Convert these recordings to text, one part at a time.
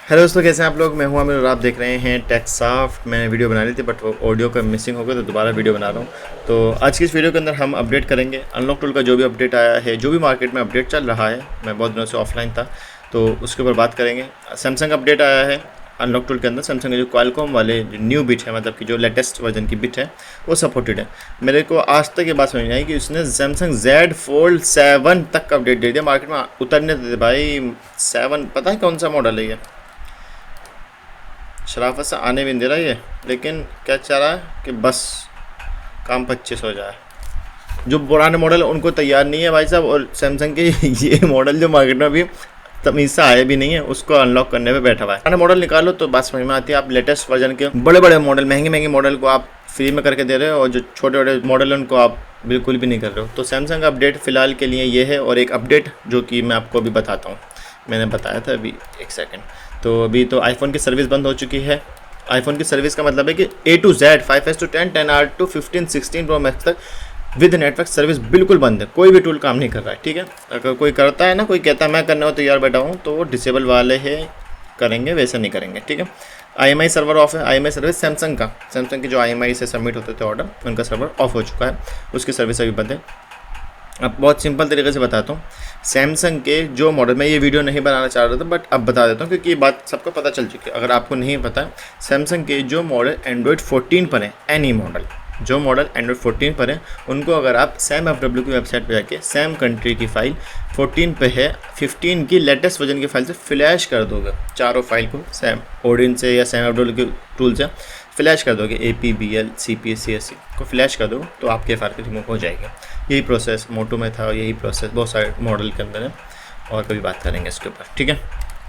Hello दोस्तों, कैसे हैं आप लोग। मैं हूं आमिर और आप देख रहे हैं टेकसॉफ्ट। मैंने वीडियो बना ली थी बट वो ऑडियो का मिसिंग हो गया तो दोबारा वीडियो बना रहा हूं। तो आज की इस वीडियो के अंदर हम अपडेट करेंगे अनलॉक टूल का जो भी अपडेट आया है, जो भी मार्केट में अपडेट चल रहा है। मैं बहुत दिनों से ऑफलाइन था तो उसके ऊपर बात करेंगे। सैमसंग अपडेट आया है अनलॉक टूल के अंदर। सैमसंग के जो क्वालकॉम वाले जो न्यू बिट है, मतलब कि जो लेटेस्ट वर्जन की बिट है वो सपोर्टेड है। मेरे को आज तक ये बात समझ नहीं आई कि उसने सैमसंग Z Fold 7 तक अपडेट दे दिया। मार्केट में उतरने देते भाई। 7 पता है कौन सा मॉडल है ये, शराफत से आने भी नहीं दे रहा ये, लेकिन क्या चाह रहा है कि बस काम 25 हो जाए। जो पुराने मॉडल उनको तैयार नहीं है भाई साहब, और सैमसंग के ये मॉडल जो मार्केट में अभी तमीज़ से आया भी नहीं है उसको अनलॉक करने पे बैठा हुआ है। पुराने मॉडल निकालो तो बात समझ में आती है। आप लेटेस्ट वर्जन के बड़े बड़े मॉडल, महंगे महंगे मॉडल को आप फ्री में करके दे रहे हो और जो छोटे छोटे मॉडल हैं उनको आप बिल्कुल भी नहीं कर रहे हो। तो सैमसंग का अपडेट फ़िलहाल के लिए ये है। और एक अपडेट जो कि मैं आपको अभी बताता हूँ, मैंने बताया था अभी एक सेकंड। तो अभी तो आईफोन की सर्विस बंद हो चुकी है। आईफोन की सर्विस का मतलब है कि A to Z 5S to 10, 10R to 15, 16 Pro Max तक विद नेटवर्क सर्विस बिल्कुल बंद है। कोई भी टूल काम नहीं कर रहा है, ठीक है। अगर कोई करता है ना, कोई कहता है मैं करने को तैयार बैठा हूँ, तो वो डिसेबल वाले है करेंगे, वैसे नहीं करेंगे, ठीक है। IMI सर्वर ऑफ है। IMI सर्विस सैमसंग के जो IMI से सबमिट होते थे ऑर्डर, उनका सर्वर ऑफ हो चुका है, उसकी सर्विस अभी बंद है। अब बहुत सिंपल तरीके से बताता हूँ। सैमसंग के जो मॉडल, मैं ये वीडियो नहीं बनाना चाह रहा था बट अब बता देता हूँ क्योंकि ये बात सबको पता चल चुकी है। अगर आपको नहीं पता है, सैमसंग के जो मॉडल एंड्रॉयड 14 पर है, एनी मॉडल जो मॉडल एंड्रॉयड 14 पर है, उनको अगर आप सैम FW की वेबसाइट पर जाके सैम कंट्री की फाइल 14 पे है, 15 की लेटेस्ट वर्जन की फाइल से फ्लैश कर दोगे, चारों फाइल को सैम ओडिन से या सैम FW के टूल से फ्लैश कर दोगे, AP, BL, CP, CSC को फ्लैश कर दो तो आपके फाइल रिमूव हो जाएगा। यही प्रोसेस मोटो में था, यही प्रोसेस बहुत सारे मॉडल के अंदर है और कभी बात करेंगे इसके ऊपर, ठीक है।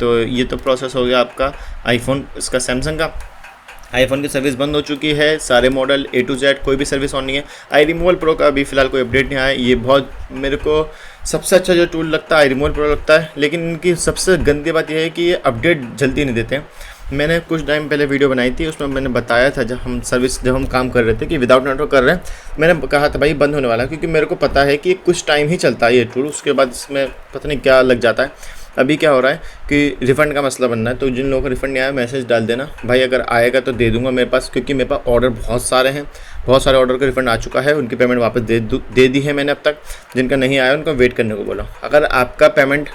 तो ये तो प्रोसेस हो गया आपका आईफोन, इसका सैमसंग का। आईफोन की सर्विस बंद हो चुकी है, सारे मॉडल A to Z, कोई भी सर्विस ऑन नहीं है। आई रिमूवल प्रो का अभी फ़िलहाल कोई अपडेट नहीं आया। ये बहुत मेरे को सबसे अच्छा जो टूल लगता है आई रिमूवल प्रो लगता है, लेकिन इनकी सबसे गंदी बात यह है कि ये अपडेट जल्दी नहीं देते हैं। मैंने कुछ टाइम पहले वीडियो बनाई थी, उसमें मैंने बताया था जब हम काम कर रहे थे कि विदाउट नेटवर्क कर रहे हैं, मैंने कहा था भाई बंद होने वाला है, क्योंकि मेरे को पता है कि कुछ टाइम ही चलता है ये टूल, उसके बाद इसमें पता नहीं क्या लग जाता है। अभी क्या हो रहा है कि रिफ़ंड का मसला बनना है। तो जिन लोगों को रिफ़ंड नहीं आया मैसेज डाल देना भाई, अगर आएगा तो दे दूंगा मेरे पास, क्योंकि मेरे पास ऑर्डर बहुत सारे हैं, बहुत सारे ऑर्डर का रिफ़ंड आ चुका है, उनकी पेमेंट वापस दे दी है मैंने अब तक। जिनका नहीं आया उनको वेट करने को बोला। अगर आपका पेमेंट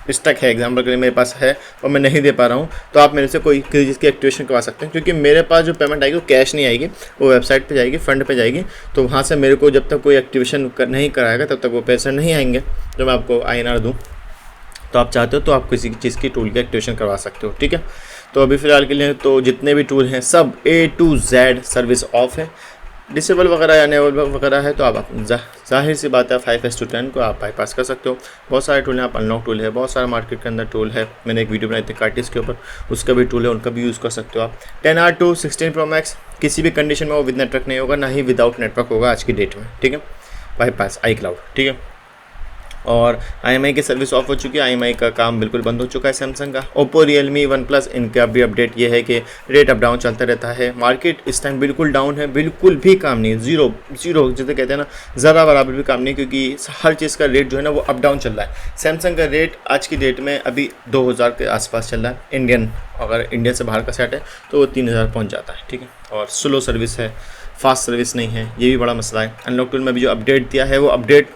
स्टक है, एग्जाम्पल के लिए मेरे पास है और मैं नहीं दे पा रहा हूँ, तो आप मेरे से कोई किसी चीज़ की एक्टिवेशन करवा सकते हैं, क्योंकि मेरे पास जो पेमेंट आएगी वो कैश नहीं आएगी, वो वेबसाइट पे जाएगी, फंड पे जाएगी। तो वहाँ से मेरे को जब तक कोई एक्टिवेशन नहीं कराएगा तब तक वो पैसे नहीं आएंगे जो मैं आपको INR दूँ। तो आप चाहते हो तो आप किसी चीज़ की टूल की एक्टिवेशन करवा सकते हो, ठीक है। तो अभी फ़िलहाल के लिए तो जितने भी टूल हैं सब A to Z service of है। डिसेबल वगैरह या अनेबल वगैरह है तो आप जाहिर सी बात है 5S to 10 को आप बाईपास कर सकते हो। बहुत सारे टूल हैं, आप अनलॉक टूल है, बहुत सारा मार्केट के अंदर टूल है। मैंने एक वीडियो बनाई थी कार्टिस के ऊपर, उसका भी टूल है, उनका भी यूज़ कर सकते हो आप। 10R to 16 Pro Max किसी भी कंडीशन में वो विद नेटवर्क नहीं होगा, ना ही विदाउट नेटवर्क होगा आज की डेट में, ठीक है। बाईपास iCloud, ठीक है। और IMI की सर्विस ऑफ हो चुकी है, IMI का काम बिल्कुल बंद हो चुका है सैमसंग का। ओप्पो, रियलमी, वन प्लस, इनका भी अपडेट ये है कि रेट अप डाउन चलता रहता है। मार्केट इस टाइम बिल्कुल डाउन है, बिल्कुल भी काम नहीं है, जीरो जिसे कहते हैं ना, ज़रा बराबर भी काम नहीं, क्योंकि हर चीज़ का रेट जो है ना वो अप डाउन चल रहा है। सैमसंग का रेट आज की डेट में अभी 2000 के आसपास चल रहा है इंडियन, अगर इंडिया से बाहर का सेट है तो वो 3000 पहुँच जाता है, ठीक है। और स्लो सर्विस है, फास्ट सर्विस नहीं है, ये भी बड़ा मसला है। अनलॉक टूल में भी जो अपडेट दिया है वो अपडेट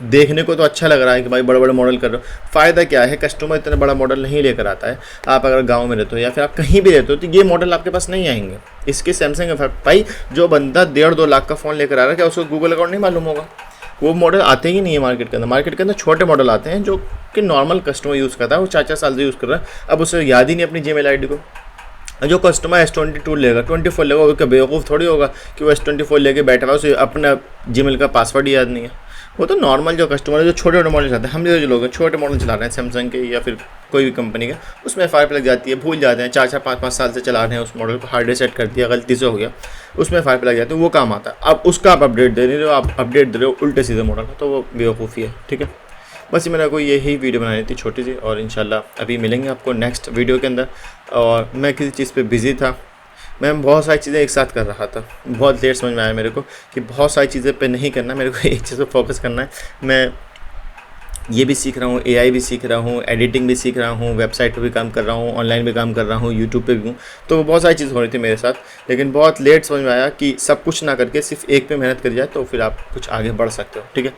देखने को तो अच्छा लग रहा है कि भाई बड़े बड़े मॉडल कर रहे हो। फ़ायदा क्या है, कस्टमर इतना बड़ा मॉडल नहीं लेकर आता है। आप अगर गांव में रहते हो या फिर आप कहीं भी रहते हो तो ये मॉडल आपके पास नहीं आएंगे। इसके सैमसंग का भाई, जो बंदा 1.5-2 लाख का फ़ोन लेकर आ रहा है, क्या उसको गूगल अकाउंट नहीं मालूम होगा? वो मॉडल आते ही नहीं है मार्केट के अंदर। मार्केट के अंदर छोटे मॉडल आते हैं जो कि नॉर्मल कस्टमर यूज़ करता है, वो 4-4 साल से यूज़ कर रहा है, अब उसे याद ही नहीं अपनी Gmail ID को। जो कस्टमर S22 लेगा, 24 लेगा, वो क्या बेवकूफ़ थोड़ी होगा कि वो S24 लेके बैठा हुआ, उसे अपना Gmail का पासवर्ड याद नहीं है। वो तो नॉर्मल जो कस्टमर है, जो छोटे छोटे मॉडल चलाते हैं, हम जो लोग हैं छोटे मॉडल चला रहे हैं सैमसंग के या फिर कोई भी कंपनी के, उसमें FR लग जाती है, भूल जाते हैं। 4-4, 5-5 साल से चला रहे हैं उस मॉडल को, हार्ड रीसेट कर दिया, गलती से हो गया, उसमें FR लग जाते हैं, वो काम आता है। अब उसका आप अपडेट दे रहे हो, आप अपडेट दे रहे हो उल्टे सीधे मॉडल का, तो वो बेवकूफ़ी है, ठीक है। बस ये मेरा कोई यही वीडियो बनानी थी छोटी सी, और इंशाल्लाह अभी मिलेंगे आपको नेक्स्ट वीडियो के अंदर। और मैं किसी चीज़ पे बिज़ी था, मैं बहुत सारी चीज़ें एक साथ कर रहा था, बहुत लेट समझ में आया मेरे को कि बहुत सारी चीज़ें पे नहीं करना, मेरे को एक चीज़ पर फोकस करना है। मैं ये भी सीख रहा हूँ, एआई भी सीख रहा हूँ, एडिटिंग भी सीख रहा हूँ, वेबसाइट पे भी काम कर रहा हूँ, ऑनलाइन भी काम कर रहा हूँ, यूट्यूब पे भी हूँ। तो बहुत सारी चीज़ हो रही थी मेरे साथ, लेकिन बहुत लेट समझ में आया कि सब कुछ ना करके सिर्फ एक पे मेहनत करी जाए तो फिर आप कुछ आगे बढ़ सकते हो। ठीक है,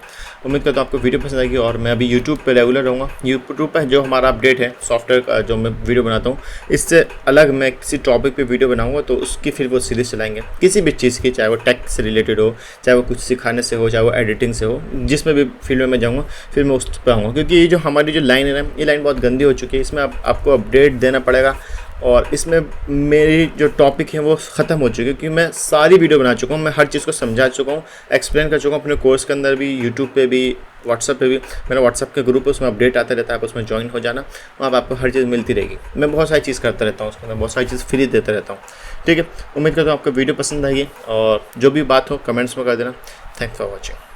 उम्मीद करता हूँ आपको वीडियो पसंद आएगी और मैं अभी यूट्यूब पे रेगुलर रहूँगा। यूट्यूब पे जो हमारा अपडेट है सॉफ्टवेयर का, जो मैं वीडियो बनाता हूँ, इससे अलग मैं किसी टॉपिक पे वीडियो बनाऊँगा तो उसकी फिर वो सीरीज़ चलाएंगे किसी भी चीज़ की, चाहे वो टेक से रिलेटेड हो, चाहे वो कुछ सिखाने से हो, चाहे वो एडिटिंग से हो, जिसमें भी फील्ड में मैं जाऊँगा फिर मैं उस पर आऊँगा। क्योंकि ये जो हमारी जो लाइन है ना, ये लाइन बहुत गंदी हो चुकी है, इसमें आपको अपडेट देना पड़ेगा। और इसमें मेरी जो टॉपिक है वो ख़त्म हो चुकी है, क्योंकि मैं सारी वीडियो बना चुका हूँ, मैं हर चीज़ को समझा चुका हूँ, एक्सप्लेन कर चुका हूँ अपने कोर्स के अंदर भी, यूट्यूब पे भी, व्हाट्सअप पे भी। मेरा व्हाट्सअप के ग्रुप है, उसमें अपडेट आता रहता है, आप उसमें ज्वाइन हो जाना, वहाँ पर आपको हर चीज़ मिलती रहेगी। मैं बहुत सारी चीज़ करता रहता हूँ उसमें, मैं बहुत सारी चीज़ फ्री देता रहता हूँ। ठीक है, उम्मीद करता हूँ आपको वीडियो पसंद आएगी और जो भी बात हो कमेंट्स में कर देना। Thanks for watching.